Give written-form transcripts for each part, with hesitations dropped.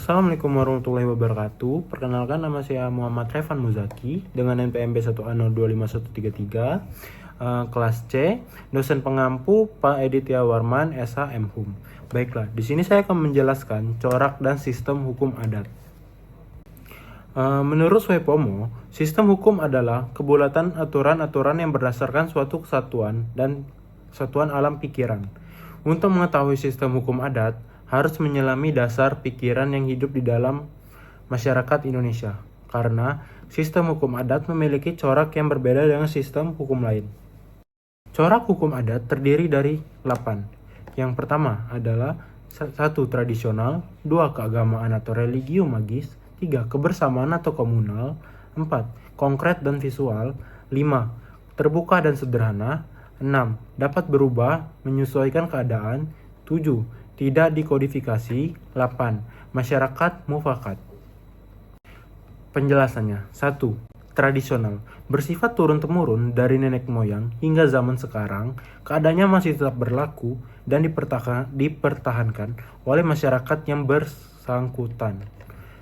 Assalamualaikum warahmatullahi wabarakatuh. Perkenalkan, nama saya Muhammad Revan Muzaki dengan NPM B1A025133, kelas C, dosen pengampu Pak Editya Warman, SH MHum. Baiklah, di sini saya akan menjelaskan corak dan sistem hukum adat. Menurut Suepomo, sistem hukum adalah kebulatan aturan-aturan yang berdasarkan suatu kesatuan dan satuan alam pikiran. Untuk mengetahui sistem hukum adat, harus menyelami dasar pikiran yang hidup di dalam masyarakat Indonesia, karena sistem hukum adat memiliki corak yang berbeda dengan sistem hukum lain. Corak hukum adat terdiri dari 8. Yang pertama adalah 1. Tradisional, 2. Keagamaan atau religio magis, 3. Kebersamaan atau komunal, 4. Konkret dan visual, 5. Terbuka dan sederhana, 6. Dapat berubah menyesuaikan keadaan, 7. Tidak dikodifikasi, 8. Masyarakat mufakat. Penjelasannya. 1. Tradisional. Bersifat turun-temurun dari nenek moyang hingga zaman sekarang, keadaannya masih tetap berlaku dan dipertahankan oleh masyarakat yang bersangkutan.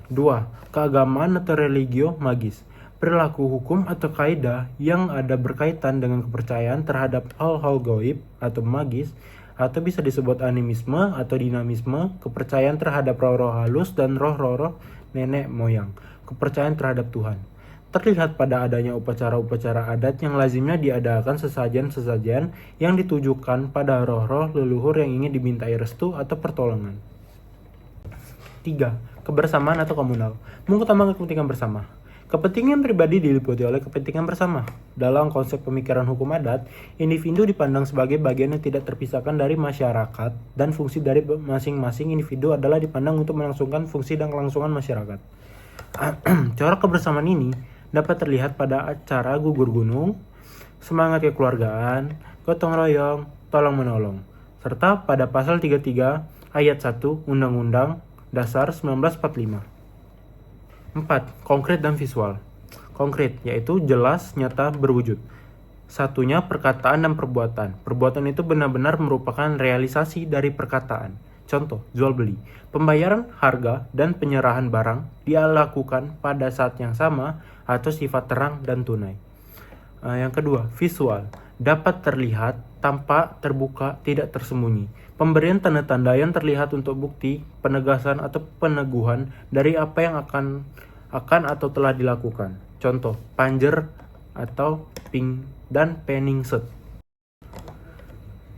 2. Keagamaan atau religio magis. Perilaku hukum atau kaidah yang ada berkaitan dengan kepercayaan terhadap hal-hal gaib atau magis, atau bisa disebut animisme atau dinamisme, kepercayaan terhadap roh-roh halus dan roh-roh nenek moyang, kepercayaan terhadap Tuhan. Terlihat pada adanya upacara-upacara adat yang lazimnya diadakan sesajen-sesajen yang ditujukan pada roh-roh leluhur yang ingin dimintai restu atau pertolongan. 3. Kebersamaan atau komunal, mengutamakan kepentingan bersama. Kepentingan pribadi diliputi oleh kepentingan bersama. Dalam konsep pemikiran hukum adat, individu dipandang sebagai bagian yang tidak terpisahkan dari masyarakat, dan fungsi dari masing-masing individu adalah dipandang untuk melangsungkan fungsi dan kelangsungan masyarakat. Corak kebersamaan ini dapat terlihat pada acara gugur gunung, semangat kekeluargaan, gotong royong, tolong menolong, serta pada pasal 33 ayat 1 Undang-Undang Dasar 1945. 4. Konkret dan visual. Konkret, yaitu jelas, nyata, berwujud. Satunya perkataan dan perbuatan. Perbuatan itu benar-benar merupakan realisasi dari perkataan. Contoh, jual beli. Pembayaran harga dan penyerahan barang dilakukan pada saat yang sama atau sifat terang dan tunai. Yang kedua, visual. Dapat terlihat, tampak, terbuka, tidak tersembunyi. Pemberian tanda-tanda yang terlihat untuk bukti, penegasan atau peneguhan dari apa yang akan atau telah dilakukan. Contoh, panjer atau ping dan peningset.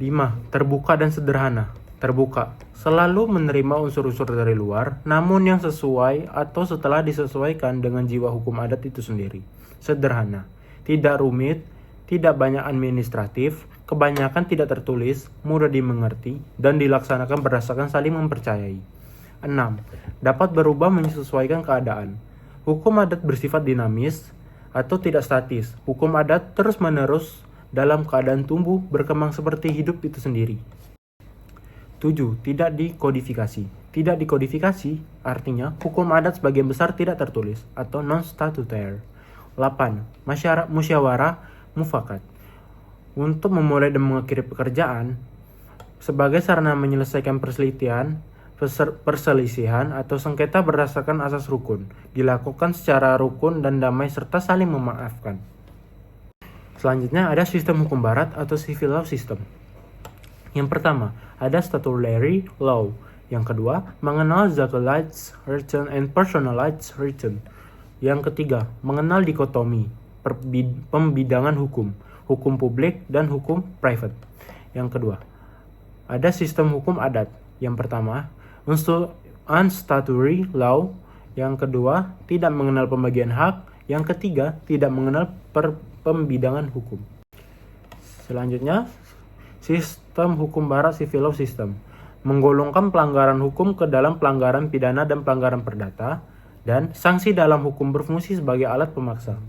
5. Terbuka dan sederhana. Terbuka, selalu menerima unsur-unsur dari luar, namun yang sesuai atau setelah disesuaikan dengan jiwa hukum adat itu sendiri. Sederhana, tidak rumit, tidak banyak administratif, kebanyakan tidak tertulis, mudah dimengerti, dan dilaksanakan berdasarkan saling mempercayai. 6. Dapat berubah menyesuaikan keadaan. Hukum adat bersifat dinamis atau tidak statis. Hukum adat terus-menerus dalam keadaan tumbuh berkembang seperti hidup itu sendiri. 7. Tidak dikodifikasi. Tidak dikodifikasi artinya hukum adat sebagian besar tidak tertulis atau non-statutaire. 8. Musyawarah mufakat. Untuk memulai dan mengakhiri pekerjaan sebagai sarana menyelesaikan perselisihan atau sengketa berdasarkan asas rukun, dilakukan secara rukun dan damai serta saling memaafkan. Selanjutnya ada sistem hukum barat atau civil law system. Yang pertama, ada statutory law. Yang kedua, mengenal Zakelites written and personalized written. Yang ketiga, mengenal dikotomi, pembidangan hukum, hukum publik dan hukum private. Yang kedua, ada sistem hukum adat. Yang pertama, unstatutory law. Yang kedua, tidak mengenal pembagian hak. Yang ketiga, tidak mengenal pembidangan hukum. Selanjutnya, sistem hukum barat civil law system. Menggolongkan pelanggaran hukum ke dalam pelanggaran pidana dan pelanggaran perdata, dan sanksi dalam hukum berfungsi sebagai alat pemaksa.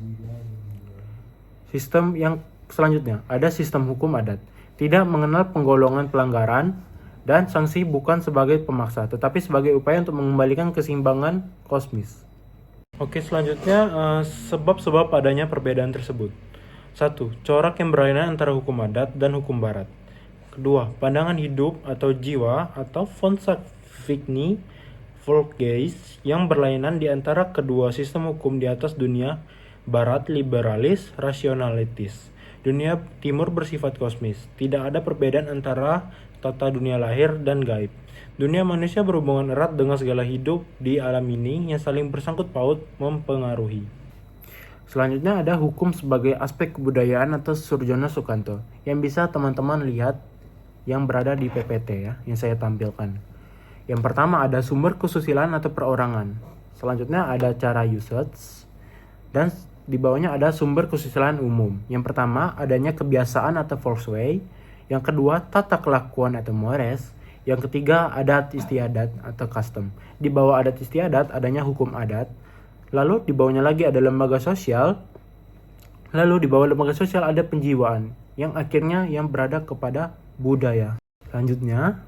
Sistem yang selanjutnya, ada sistem hukum adat. Tidak mengenal penggolongan pelanggaran dan sanksi bukan sebagai pemaksa, tetapi sebagai upaya untuk mengembalikan keseimbangan kosmis. Oke, selanjutnya sebab-sebab adanya perbedaan tersebut. 1. Corak yang berlainan antara hukum adat dan hukum barat. Kedua, pandangan hidup atau jiwa atau Fonsac Vigny Volksgeist yang berlainan di antara kedua sistem hukum di atas dunia barat liberalis rasionalitis. Dunia timur bersifat kosmis. Tidak ada perbedaan antara tata dunia lahir dan gaib. Dunia manusia berhubungan erat dengan segala hidup di alam ini yang saling bersangkut paut mempengaruhi. Selanjutnya ada hukum sebagai aspek kebudayaan atau Surjono Sukanto yang bisa teman-teman lihat yang berada di PPT ya, yang saya tampilkan. Yang pertama ada sumber kesusilaan atau perorangan. Selanjutnya ada cara usage. Dan di bawahnya ada sumber kesusilaan umum. Yang pertama adanya kebiasaan atau Volkswagen. Yang kedua tata kelakuan atau mores. Yang ketiga adat istiadat atau custom. Di bawah adat istiadat adanya hukum adat. Lalu di bawahnya lagi ada lembaga sosial. Lalu di bawah lembaga sosial ada penjiwaan. Yang akhirnya yang berada kepada budaya. Selanjutnya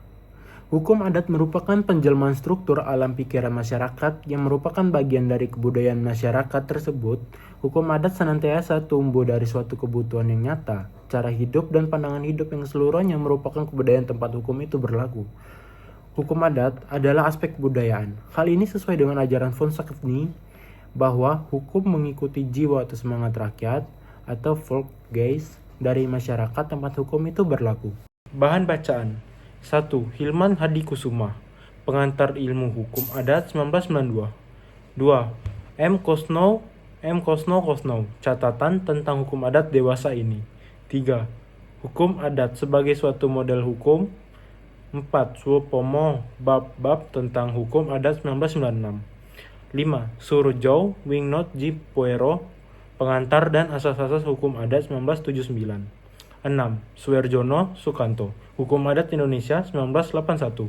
hukum adat merupakan penjelmaan struktur alam pikiran masyarakat yang merupakan bagian dari kebudayaan masyarakat tersebut. Hukum adat senantiasa tumbuh dari suatu kebutuhan yang nyata, cara hidup dan pandangan hidup yang seluruhnya merupakan kebudayaan tempat hukum itu berlaku. Hukum adat adalah aspek kebudayaan. Hal ini sesuai dengan ajaran von Saxony bahwa hukum mengikuti jiwa atau semangat rakyat atau Volksgeist dari masyarakat tempat hukum itu berlaku. Bahan bacaan 1. Hilman Hadikusuma, Pengantar Ilmu Hukum Adat 1992. 2. M. Kosno, Catatan tentang Hukum Adat Dewasa ini. 3. Hukum Adat sebagai suatu model hukum. 4. Suopomo, Bab-bab tentang Hukum Adat 1996. 5. Surjou Wingnot Ji Puero, Pengantar dan Asas-asas Hukum Adat 1979. 6. Suerjono Sukanto, Hukum Adat Indonesia 1981.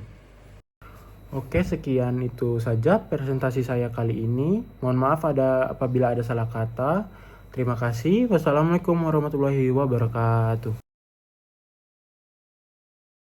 Oke, sekian itu saja presentasi saya kali ini. Mohon maaf apabila ada salah kata. Terima kasih. Wassalamualaikum warahmatullahi wabarakatuh.